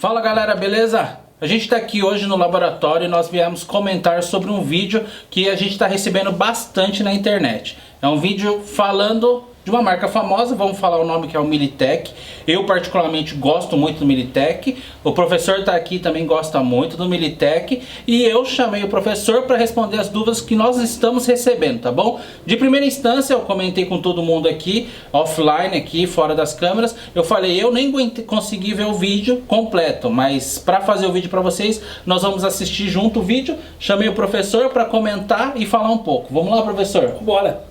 Fala galera, beleza? A gente está aqui hoje no laboratório e nós viemos comentar sobre um vídeo que a gente está recebendo bastante na internet. É um vídeo falando de uma marca famosa, vamos falar o nome, que é o Militech. Eu particularmente gosto muito do Militech, o professor está aqui também gosta muito do Militech e eu chamei o professor para responder as dúvidas que nós estamos recebendo, tá bom? De primeira instância eu comentei com todo mundo aqui, offline aqui, fora das câmeras, eu falei, eu nem consegui ver o vídeo completo, mas para fazer o vídeo para vocês, nós vamos assistir junto o vídeo, chamei o professor para comentar e falar um pouco. Vamos lá, professor? Bora!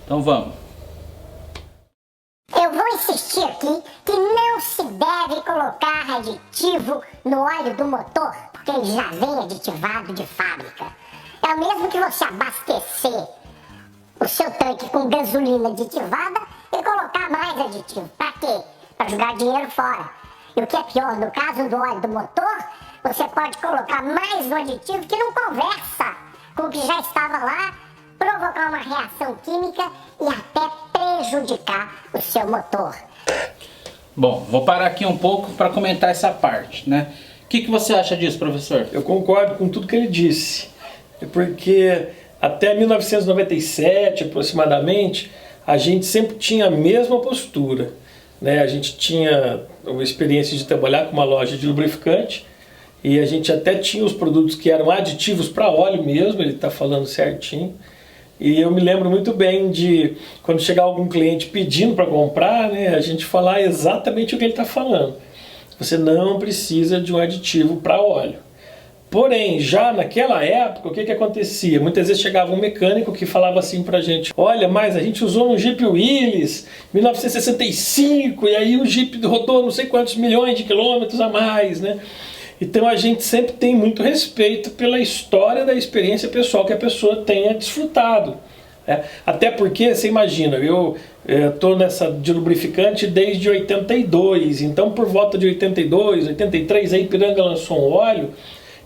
Então vamos. Eu vou insistir aqui que não se deve colocar aditivo no óleo do motor, porque ele já vem aditivado de fábrica. É o mesmo que você abastecer o seu tanque com gasolina aditivada e colocar mais aditivo. Pra quê? Pra jogar dinheiro fora. E o que é pior, no caso do óleo do motor, você pode colocar mais um aditivo que não conversa com o que já estava lá, provocar uma reação química e até prejudicar o seu motor. Bom, vou parar aqui um pouco para comentar essa parte, né? O que você acha disso, professor? Eu concordo com tudo que ele disse, porque até 1997 aproximadamente a gente sempre tinha a mesma postura, né? A gente tinha uma experiência de trabalhar com uma loja de lubrificante e a gente até tinha os produtos que eram aditivos para óleo mesmo, ele está falando certinho. E eu me lembro muito bem de quando chegar algum cliente pedindo para comprar, né, a gente falar exatamente o que ele está falando. Você não precisa de um aditivo para óleo. Porém, já naquela época, o que acontecia? Muitas vezes chegava um mecânico que falava assim pra gente: olha, mas a gente usou um Jeep Willys 1965 e aí o Jeep rodou não sei quantos milhões de quilômetros a mais, né? Então a gente sempre tem muito respeito pela história da experiência pessoal que a pessoa tenha desfrutado. Né? Até porque, você imagina, eu estou nessa de lubrificante desde 82, então por volta de 82, 83, a Ipiranga lançou um óleo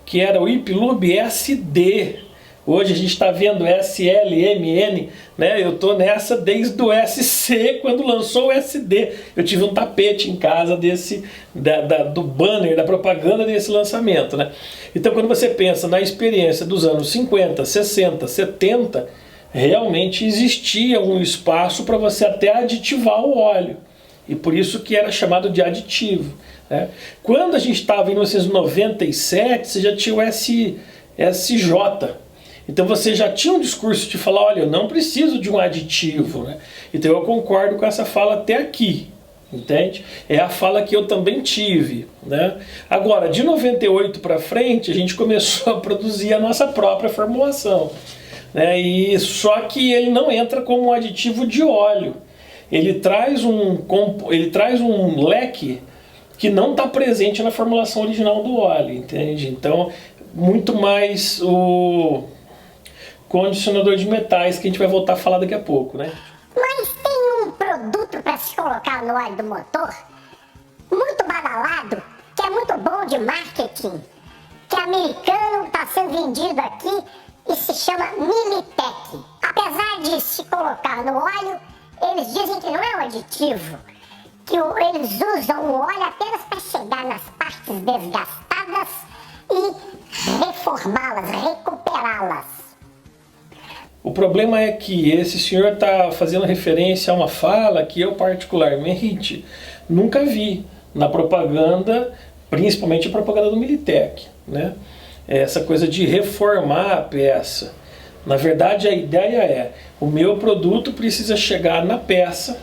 que era o Ipilube SD. Hoje a gente está vendo SLMN, né? Eu estou nessa desde o SC, quando lançou o SD. Eu tive um tapete em casa do banner, da propaganda desse lançamento, né? Então quando você pensa na experiência dos anos 50, 60, 70, realmente existia um espaço para você até aditivar o óleo. E por isso que era chamado de aditivo, né? Quando a gente estava em 1997, você já tinha o SJ. Então você já tinha um discurso de falar, olha, eu não preciso de um aditivo, né? Então eu concordo com essa fala até aqui, entende? É a fala que eu também tive, né? Agora, de 98 para frente, a gente começou a produzir a nossa própria formulação, né? E só que ele não entra como um aditivo de óleo. Ele traz um leque que não está presente na formulação original do óleo, entende? Então, muito mais o condicionador de metais, que a gente vai voltar a falar daqui a pouco, né? Mas tem um produto para se colocar no óleo do motor, muito badalado, que é muito bom de marketing, que é americano, está sendo vendido aqui e se chama Militech. Apesar de se colocar no óleo, eles dizem que não é um aditivo, que eles usam o óleo apenas para chegar nas partes desgastadas e reformá-las, recuperá-las. O problema é que esse senhor está fazendo referência a uma fala que eu particularmente nunca vi na propaganda, principalmente a propaganda do Militech, né? Essa coisa de reformar a peça. Na verdade a ideia é, o meu produto precisa chegar na peça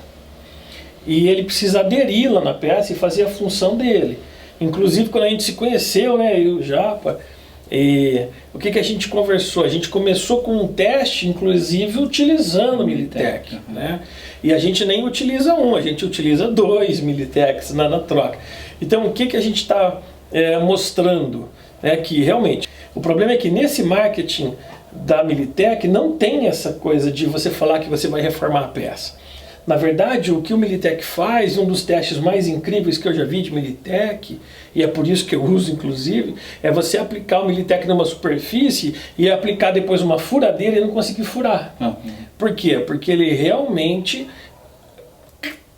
e ele precisa aderi-la na peça e fazer a função dele. Inclusive quando a gente se conheceu, né, eu já... E o que a gente conversou? A gente começou com um teste, inclusive, utilizando o Militech, né? E a gente nem utiliza um, a gente utiliza dois Militechs na troca. Então o que a gente está mostrando? É que realmente, o problema é que nesse marketing da Militech não tem essa coisa de você falar que você vai reformar a peça. Na verdade, o que o Militech faz, um dos testes mais incríveis que eu já vi de Militech, e é por isso que eu uso inclusive, é você aplicar o Militech numa superfície e aplicar depois uma furadeira e não conseguir furar. Por quê? Porque ele realmente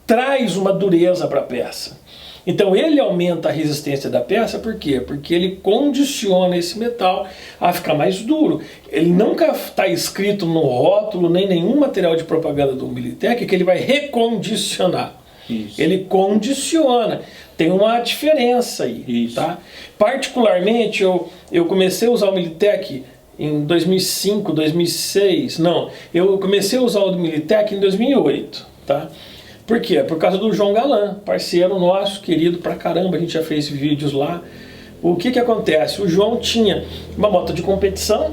traz uma dureza para a peça. Então ele aumenta a resistência da peça, por quê? Porque ele condiciona esse metal a ficar mais duro. Ele nunca está escrito no rótulo, nem nenhum material de propaganda do Militec, que ele vai recondicionar. Isso. Ele condiciona. Tem uma diferença aí. Isso. Tá? Particularmente, eu comecei a usar o Militec em 2005, 2006. Não, eu comecei a usar o Militec em 2008. Tá? Por quê? Por causa do João Galan, parceiro nosso, querido pra caramba, a gente já fez vídeos lá. O que que acontece? O João tinha uma moto de competição,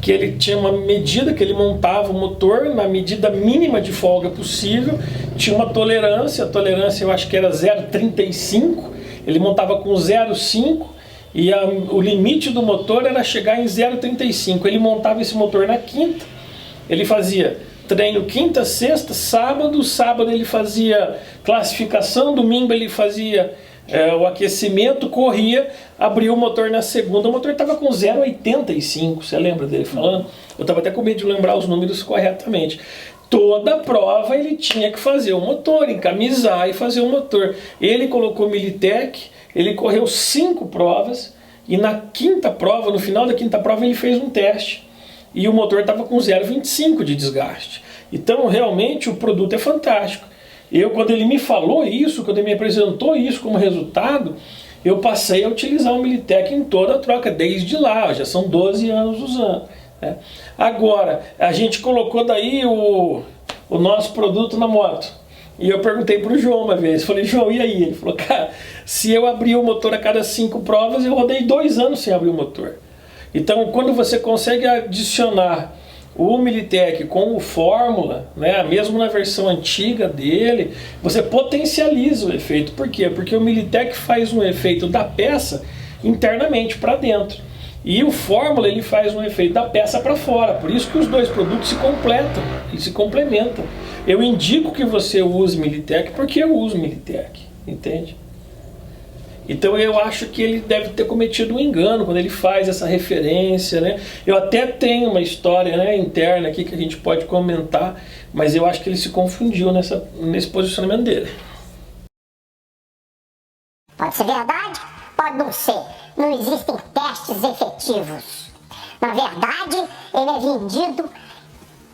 que ele tinha uma medida que ele montava o motor na medida mínima de folga possível, tinha uma tolerância, a tolerância eu acho que era 0,35, ele montava com 0,5 e o limite do motor era chegar em 0,35. Ele montava esse motor na quinta, ele fazia treino quinta, sexta, sábado. Sábado ele fazia classificação, domingo ele fazia o aquecimento, corria, abriu o motor na segunda, o motor estava com 0,85, você lembra dele falando? Eu estava até com medo de lembrar os números corretamente. Toda prova ele tinha que fazer o motor, encamisar e fazer o motor. Ele colocou Militec, ele correu 5 provas e na quinta prova, no final da quinta prova ele fez um teste. E o motor estava com 0,25 de desgaste. Então, realmente, o produto é fantástico. Quando ele me falou isso, quando ele me apresentou isso como resultado, eu passei a utilizar o Militec em toda a troca, desde lá, já são 12 anos usando. Né? Agora, a gente colocou daí o nosso produto na moto. E eu perguntei para o João uma vez, falei, João, e aí? Ele falou, cara, se eu abrir o motor a cada 5 provas, eu rodei 2 anos sem abrir o motor. Então, quando você consegue adicionar o Militec com o Fórmula, né, mesmo na versão antiga dele, você potencializa o efeito. Por quê? Porque o Militec faz um efeito da peça internamente para dentro. E o Fórmula ele faz um efeito da peça para fora. Por isso que os dois produtos se completam e se complementam. Eu indico que você use Militec porque eu uso Militec, entende? Então eu acho que ele deve ter cometido um engano quando ele faz essa referência, né? Eu até tenho uma história, né, interna aqui que a gente pode comentar, mas eu acho que ele se confundiu nesse posicionamento dele. Pode ser verdade, pode não ser. Não existem testes efetivos. Na verdade, ele é vendido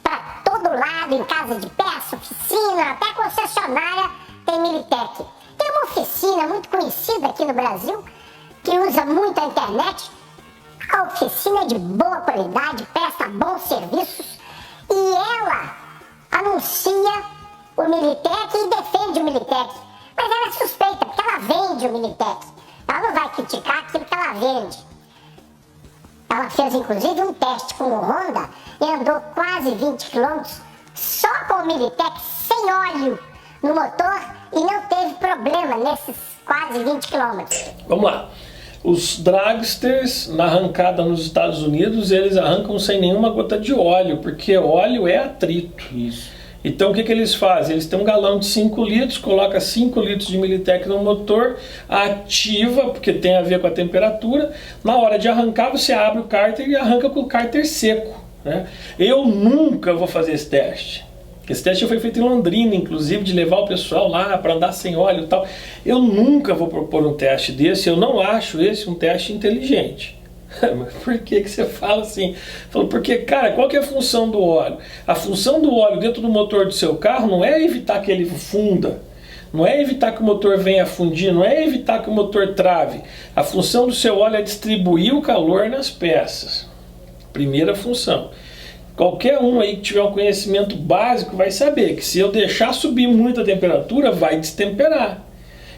para todo lado, em casa de peça, oficina, até concessionária tem Militec. Tem uma oficina muito conhecida aqui no Brasil, que usa muito a internet. A oficina é de boa qualidade, presta bons serviços e ela anuncia o Militec e defende o Militec. Mas ela é suspeita, porque ela vende o Militec. Ela não vai criticar aquilo que ela vende. Ela fez inclusive um teste com o Honda e andou quase 20 km só com o Militec, sem óleo no motor, e não teve problema nesses quase 20 km. Vamos lá. Os dragsters, na arrancada nos Estados Unidos, eles arrancam sem nenhuma gota de óleo, porque óleo é atrito. Isso. Então o que eles fazem? Eles têm um galão de 5 litros, coloca 5 litros de Militec no motor, ativa, porque tem a ver com a temperatura. Na hora de arrancar, você abre o cárter e arranca com o cárter seco. Né? Eu nunca vou fazer esse teste. Esse teste foi feito em Londrina, inclusive, de levar o pessoal lá para andar sem óleo e tal. Eu nunca vou propor um teste desse, eu não acho esse um teste inteligente. Mas por que você fala assim? Porque, cara, qual que é a função do óleo? A função do óleo dentro do motor do seu carro não é evitar que ele funda, não é evitar que o motor venha a fundir, não é evitar que o motor trave. A função do seu óleo é distribuir o calor nas peças. Primeira função. Qualquer um aí que tiver um conhecimento básico vai saber que se eu deixar subir muito a temperatura, vai destemperar.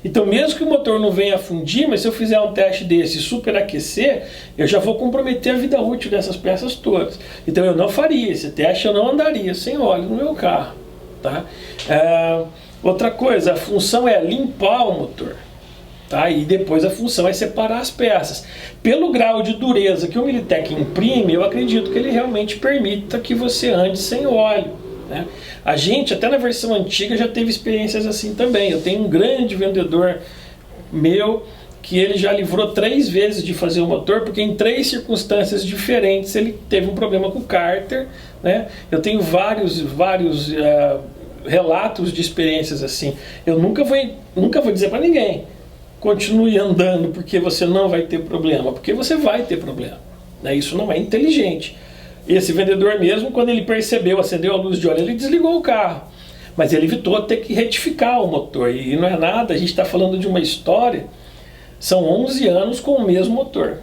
Então mesmo que o motor não venha a fundir, mas se eu fizer um teste desse e superaquecer, eu já vou comprometer a vida útil dessas peças todas. Então eu não faria esse teste, eu não andaria sem óleo no meu carro. Tá? Outra coisa, a função é limpar o motor. Tá? E depois a função é separar as peças. Pelo grau de dureza que o Militec imprime, eu acredito que ele realmente permita que você ande sem óleo. Né? A gente, até na versão antiga, já teve experiências assim também. Eu tenho um grande vendedor meu que ele já livrou 3 vezes de fazer o motor, porque em 3 circunstâncias diferentes ele teve um problema com o cárter. Né? Eu tenho vários relatos de experiências assim. Eu nunca vou dizer para ninguém, continue andando porque você não vai ter problema, porque você vai ter problema, né? Isso não é inteligente. Esse vendedor mesmo, quando ele percebeu, acendeu a luz de óleo, ele desligou o carro. Mas ele evitou ter que retificar o motor. E não é nada, a gente está falando de uma história, são 11 anos com o mesmo motor.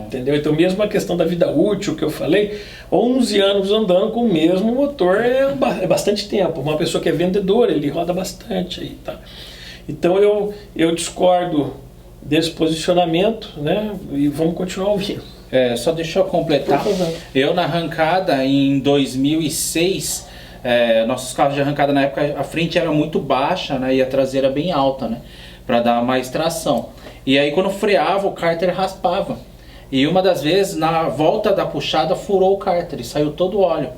Entendeu? Então mesmo a questão da vida útil que eu falei, 11 anos andando com o mesmo motor é bastante tempo. Uma pessoa que é vendedora, ele roda bastante aí, tá? Então eu discordo desse posicionamento, né? E vamos continuar ouvindo. Só deixa eu completar. Eu na arrancada em 2006, nossos carros de arrancada na época, a frente era muito baixa, né, e a traseira bem alta, né, para dar mais tração. E aí quando freava o cárter raspava. E uma das vezes na volta da puxada furou o cárter e saiu todo o óleo.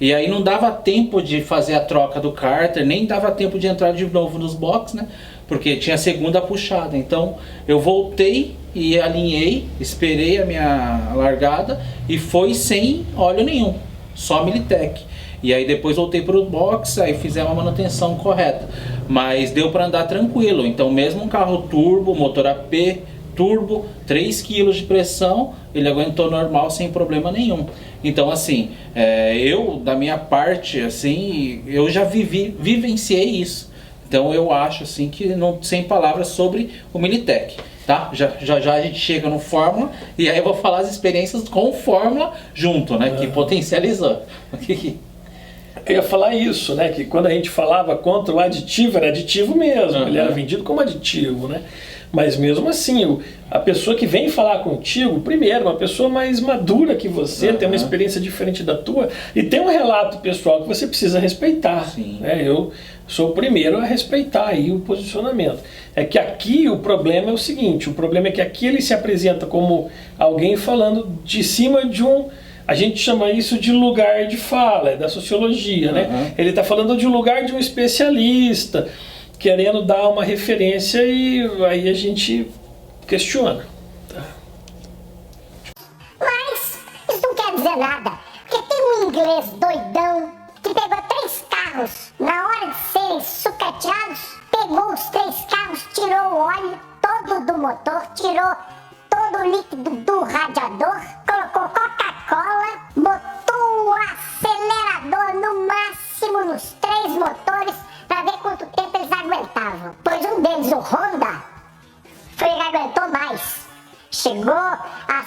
E aí não dava tempo de fazer a troca do cárter, nem dava tempo de entrar de novo nos boxes, né? Porque tinha a segunda puxada. Então eu voltei e alinhei, esperei a minha largada e foi sem óleo nenhum, só Militec. E aí depois voltei para o box, aí fizemos a manutenção correta. Mas deu para andar tranquilo. Então mesmo um carro turbo, motor AP, turbo, 3 kg de pressão, ele aguentou normal sem problema nenhum. Então assim, eu da minha parte, assim, eu já vivenciei isso. Então eu acho assim que não sem palavras sobre o Militec, tá? Já a gente chega no Fórmula e aí eu vou falar as experiências com o Fórmula junto, né? Que potencializou. Eu ia falar isso, né? Que quando a gente falava contra o aditivo, era aditivo mesmo, ele era vendido como aditivo, né? Mas mesmo assim, a pessoa que vem falar contigo, primeiro, uma pessoa mais madura que você, tem uma experiência diferente da tua, e tem um relato pessoal que você precisa respeitar. Né? Eu sou o primeiro a respeitar aí o posicionamento. É que aqui o problema é o seguinte, o problema é que aqui ele se apresenta como alguém falando de cima de um... A gente chama isso de lugar de fala, é da sociologia, né? Ele está falando de um lugar de um especialista, querendo dar uma referência e aí a gente questiona. Tá? Mas isso não quer dizer nada, porque tem um inglês doidão que pegou 3 carros, na hora de serem sucateados, pegou os 3 carros, tirou o óleo todo do motor, tirou todo o líquido do radiador, colocou Coca-Cola, botou o acelerador no máximo nos 3 motores para ver quanto tempo eles aguentavam. Pois um deles, o Honda, aguentou mais. Chegou a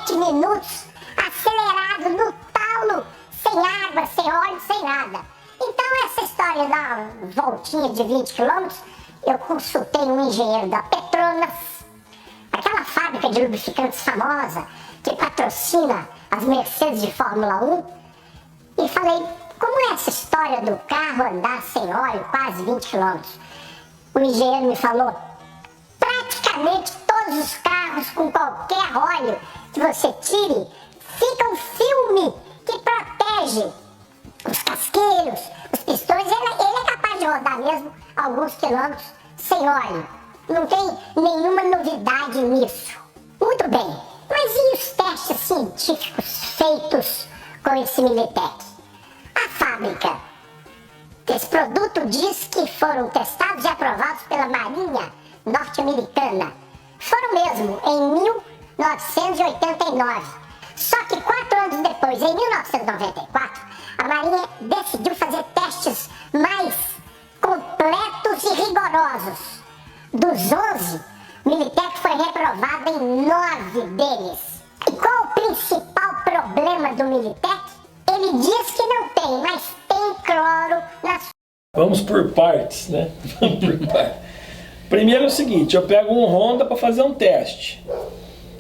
7 minutos acelerado no talo, sem água, sem óleo, sem nada. Então essa história da voltinha de 20 km, eu consultei um engenheiro da Petronas, aquela fábrica de lubrificantes famosa que patrocina as Mercedes de Fórmula 1, e falei, como é essa história do carro andar sem óleo quase 20 km? O engenheiro me falou, praticamente todos os carros com qualquer óleo que você tire, fica um filme que protege os casqueiros, os pistões, ele é capaz de rodar mesmo alguns quilômetros sem óleo. Não tem nenhuma novidade nisso. Muito bem, mas e os testes científicos feitos com esse Militec? A fábrica desse produto diz que foram testados e aprovados pela Marinha norte-americana. Foram mesmo, em 1989. Só que 4 anos depois, em 1994, a Marinha decidiu fazer testes mais completos e rigorosos. Dos 11, Militec foi reprovado em 9 deles. E qual o principal problema do Militec? Ele diz que não tem, mas tem cloro na... Vamos por partes, né? Vamos por partes. Primeiro é o seguinte, eu pego um Honda para fazer um teste.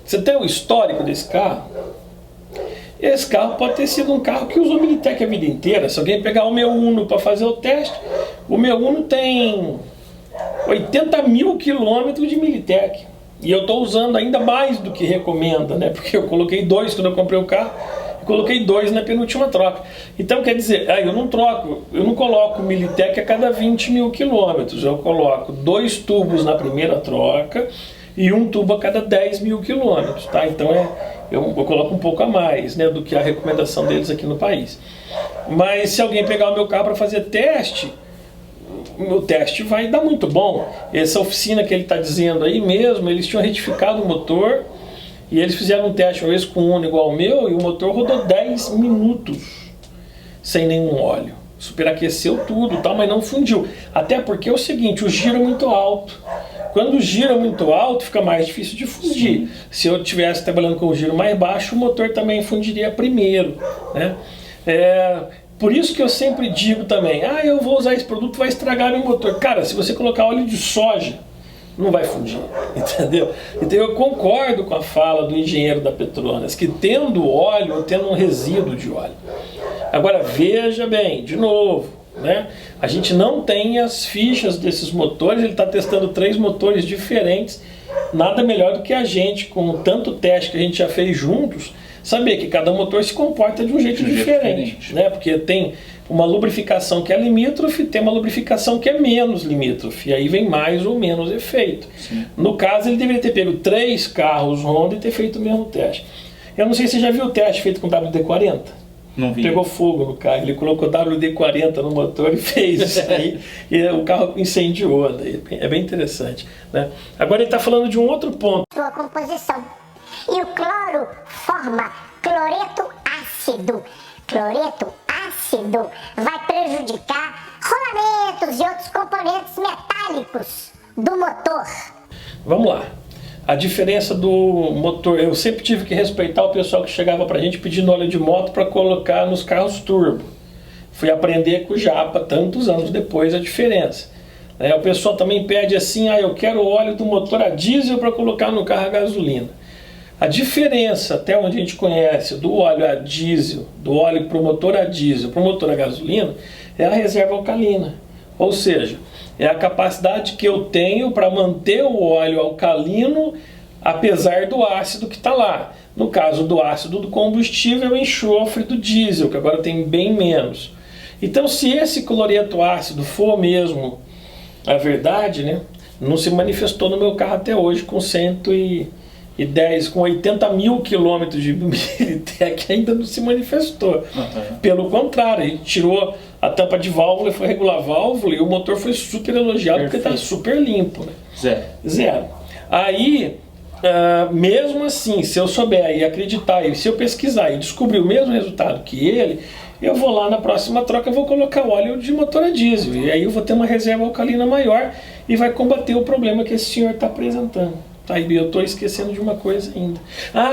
Você tem o histórico desse carro? Esse carro pode ter sido um carro que usou Militec a vida inteira. Se alguém pegar o meu Uno para fazer o teste, o meu Uno tem 80 mil quilômetros de Militec. E eu estou usando ainda mais do que recomenda, né? Porque eu coloquei 2 quando eu comprei o carro, e coloquei 2 na penúltima troca. Então quer dizer, eu não troco, eu não coloco Militec a cada 20 mil quilômetros. Eu coloco 2 tubos na primeira troca e 1 tubo a cada 10 mil quilômetros, tá? Então eu coloco um pouco a mais, né, do que a recomendação deles aqui no país. Mas se alguém pegar o meu carro para fazer teste, o teste vai dar muito bom. Essa oficina que ele está dizendo aí mesmo, eles tinham retificado o motor e eles fizeram um teste uma vez com um Uno igual ao meu e o motor rodou 10 minutos sem nenhum óleo. Superaqueceu tudo, tal, mas não fundiu. Até porque é o seguinte, o giro é muito alto. Quando o giro é muito alto, fica mais difícil de fundir. Sim. Se eu estivesse trabalhando com o giro mais baixo, o motor também fundiria primeiro, né? Por isso que eu sempre digo também, eu vou usar esse produto, vai estragar meu motor. Cara, se você colocar óleo de soja, não vai fundir, entendeu? Então eu concordo com a fala do engenheiro da Petronas, que tendo óleo, ou tendo um resíduo de óleo. Agora veja bem, de novo, né? A gente não tem as fichas desses motores, ele está testando 3 motores diferentes, nada melhor do que a gente, com tanto teste que a gente já fez juntos, saber que cada motor se comporta de um jeito diferente, né? Porque tem uma lubrificação que é limítrofe, tem uma lubrificação que é menos limítrofe, e aí vem mais ou menos efeito. Sim. No caso, ele deveria ter pego 3 carros Honda e ter feito o mesmo teste. Eu não sei se você já viu o teste feito com WD-40. Não vi. Pegou fogo no carro, ele colocou WD-40 no motor e fez isso aí, e o carro incendiou. É bem interessante, né? Agora ele está falando de um outro ponto. Sua composição. E o cloro forma cloreto ácido. Cloreto ácido vai prejudicar rolamentos e outros componentes metálicos do motor. Vamos lá. A diferença do motor, eu sempre tive que respeitar o pessoal que chegava pra gente pedindo óleo de moto para colocar nos carros turbo. Fui aprender com o Japa tantos anos depois a diferença. O pessoal também pede assim, eu quero o óleo do motor a diesel para colocar no carro a gasolina. A diferença, até onde a gente conhece, do óleo a diesel, do óleo para o motor a diesel, para o motor a gasolina, é a reserva alcalina. Ou seja, é a capacidade que eu tenho para manter o óleo alcalino apesar do ácido que está lá. No caso do ácido do combustível, é o enxofre do diesel, que agora tem bem menos. Então, se esse cloreto ácido for mesmo a verdade, né, não se manifestou no meu carro até hoje com 110, com 80 mil quilômetros de Militec, ainda não se manifestou. Pelo contrário, a gente tirou a tampa de válvula, foi regular a válvula e o motor foi super elogiado. Perfeito. Porque está super limpo, né? Zero. Aí, mesmo assim, se eu souber e acreditar, e se eu pesquisar e descobrir o mesmo resultado que ele, eu vou lá na próxima troca, eu vou colocar óleo de motor a diesel. E aí eu vou ter uma reserva alcalina maior e vai combater o problema que esse senhor está apresentando. Tá, e eu estou esquecendo de uma coisa ainda.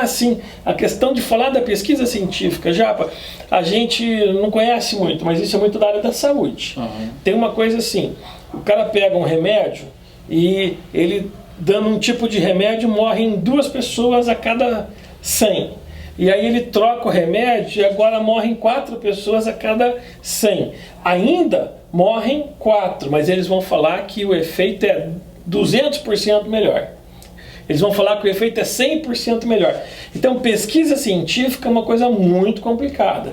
Sim, a questão de falar da pesquisa científica, Japa, a gente não conhece muito, mas isso é muito da área da saúde. Tem uma coisa assim, o cara pega um remédio e ele, dando um tipo de remédio, morrem 2 pessoas a cada 100. E aí ele troca o remédio e agora morrem 4 pessoas a cada 100. Ainda morrem 4, mas eles vão falar que o efeito é 200% melhor. Eles vão falar que o efeito é 100% melhor. Então, pesquisa científica é uma coisa muito complicada.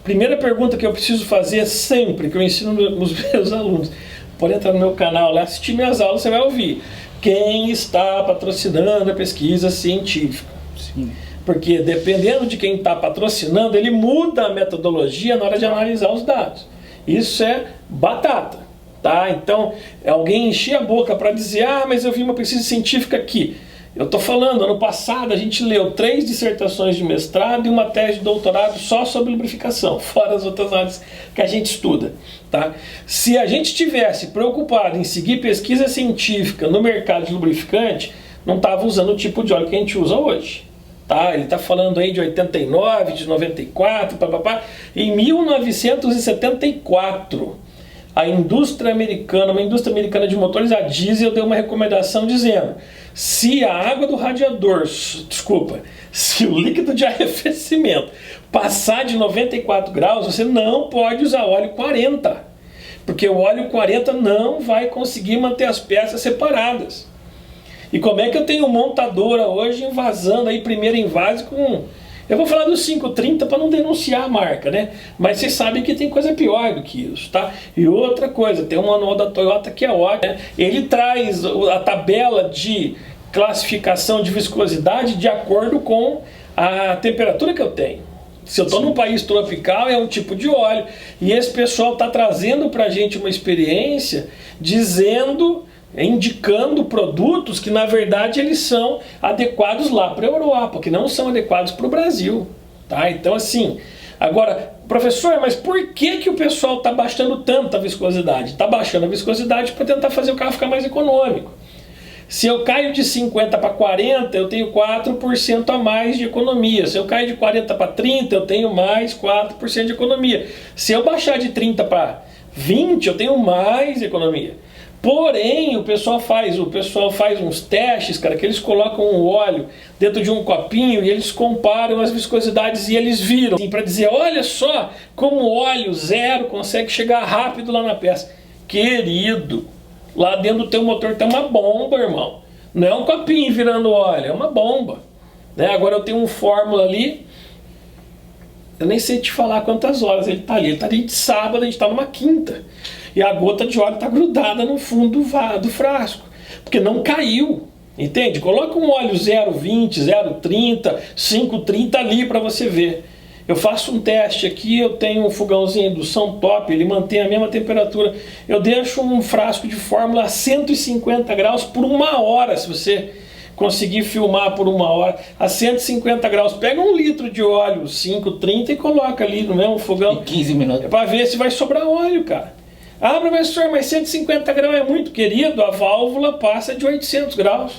Primeira pergunta que eu preciso fazer sempre, que eu ensino os meus alunos, pode entrar no meu canal lá, assistir minhas aulas, você vai ouvir. Quem está patrocinando a pesquisa científica? Sim. Porque dependendo de quem está patrocinando, ele muda a metodologia na hora de analisar os dados. Isso é batata. Tá? Então, alguém encher a boca para dizer, mas eu vi uma pesquisa científica aqui. Eu estou falando, ano passado a gente leu 3 dissertações de mestrado e uma tese de doutorado só sobre lubrificação, fora as outras áreas que a gente estuda. Tá? Se a gente tivesse preocupado em seguir pesquisa científica no mercado de lubrificante, não estava usando o tipo de óleo que a gente usa hoje. Tá? Ele está falando aí de 89, de 94, em 1974. A indústria americana, uma indústria americana de motores a diesel, deu uma recomendação dizendo: se a água do radiador, se o líquido de arrefecimento passar de 94 graus, você não pode usar óleo 40, porque o óleo 40 não vai conseguir manter as peças separadas. E como é que eu tenho montadora hoje invasando aí primeiro invase com... Eu vou falar dos 530 para não denunciar a marca, né? Mas vocês sabem que tem coisa pior do que isso, tá? E outra coisa, tem um manual da Toyota que é ótimo, né? Ele traz a tabela de classificação de viscosidade de acordo com a temperatura que eu tenho. Se eu estou num país tropical, é um tipo de óleo. E esse pessoal está trazendo para a gente uma experiência dizendo, indicando produtos que na verdade eles são adequados lá para a Europa, que não são adequados para o Brasil. Tá? Então assim, agora, professor, mas por que o pessoal está baixando tanto a viscosidade? Está baixando a viscosidade para tentar fazer o carro ficar mais econômico. Se eu caio de 50 para 40, eu tenho 4% a mais de economia. Se eu caio de 40 para 30, eu tenho mais 4% de economia. Se eu baixar de 30 para 20, eu tenho mais economia. Porém, o pessoal faz uns testes, cara, que eles colocam o óleo dentro de um copinho e eles comparam as viscosidades e eles viram, assim, para dizer, olha só como óleo zero consegue chegar rápido lá na peça. Querido, lá dentro do teu motor tem uma bomba, irmão. Não é um copinho virando óleo, é uma bomba. Né? Agora eu tenho um Fórmula ali, eu nem sei te falar quantas horas ele está ali. Ele está ali de sábado, a gente está numa quinta. E a gota de óleo está grudada no fundo do frasco, porque não caiu, entende? Coloca um óleo 0,20, 0,30, 5,30 ali para você ver. Eu faço um teste aqui, eu tenho um fogãozinho de indução top, ele mantém a mesma temperatura. Eu deixo um frasco de Fórmula a 150 graus por 1 hora, se você conseguir filmar por 1 hora, a 150 graus. Pega 1 litro de óleo 5,30 e coloca ali no mesmo fogão. Em 15 minutos. Para ver se vai sobrar óleo, cara. Ah, professor, mas 150 graus é muito, querido. A válvula passa de 800 graus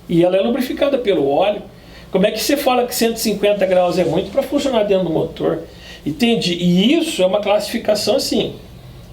e ela é lubrificada pelo óleo. Como é que você fala que 150 graus é muito para funcionar dentro do motor? Entende? E isso é uma classificação assim.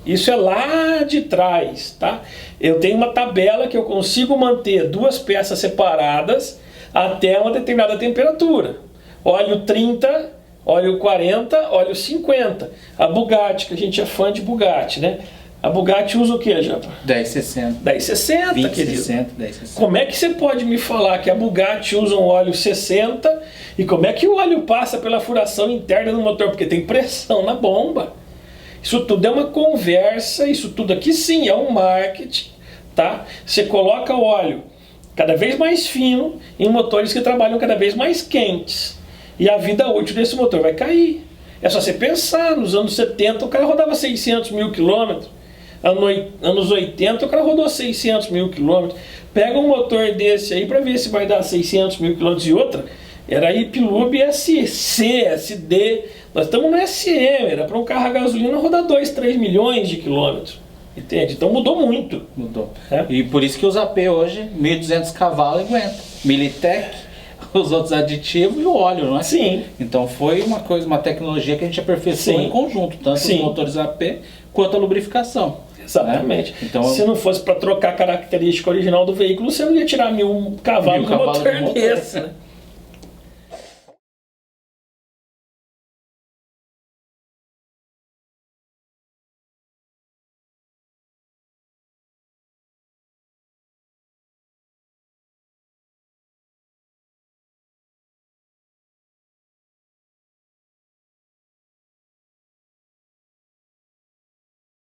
Isso é lá de trás, tá? Eu tenho uma tabela que eu consigo manter 2 peças separadas até uma determinada temperatura. Óleo 30, óleo 40, óleo 50. A Bugatti, que a gente é fã de Bugatti, né? A Bugatti usa o que, Japa? 10,60. 10,60, 20, querido. 60, 10,60. Como é que você pode me falar que a Bugatti usa um óleo 60 e como é que o óleo passa pela furação interna do motor? Porque tem pressão na bomba. Isso tudo é uma conversa, isso tudo aqui sim é um marketing, tá? Você coloca o óleo cada vez mais fino em motores que trabalham cada vez mais quentes. E a vida útil desse motor vai cair. É só você pensar, nos anos 70 o cara rodava 600 mil quilômetros. Anos 80 o cara rodou 600 mil quilômetros. Pega um motor desse aí para ver se vai dar 600 mil quilômetros. E outra, era Ipilub SC, SD. Nós estamos no SM, era para um carro a gasolina rodar 2, 3 milhões de quilômetros. Entende? Então mudou muito. Mudou. É? E por isso que os AP hoje, 1.200 cavalos aguenta. Militec, os outros aditivos e o óleo, não é? Sim. Então foi uma tecnologia que a gente aperfeiçoou Sim. em conjunto, tanto Sim. os motores AP quanto a lubrificação. Exatamente. Né? Então, se não fosse para trocar a característica original do veículo, você não ia tirar 1.000 cavalos do motor desse, né?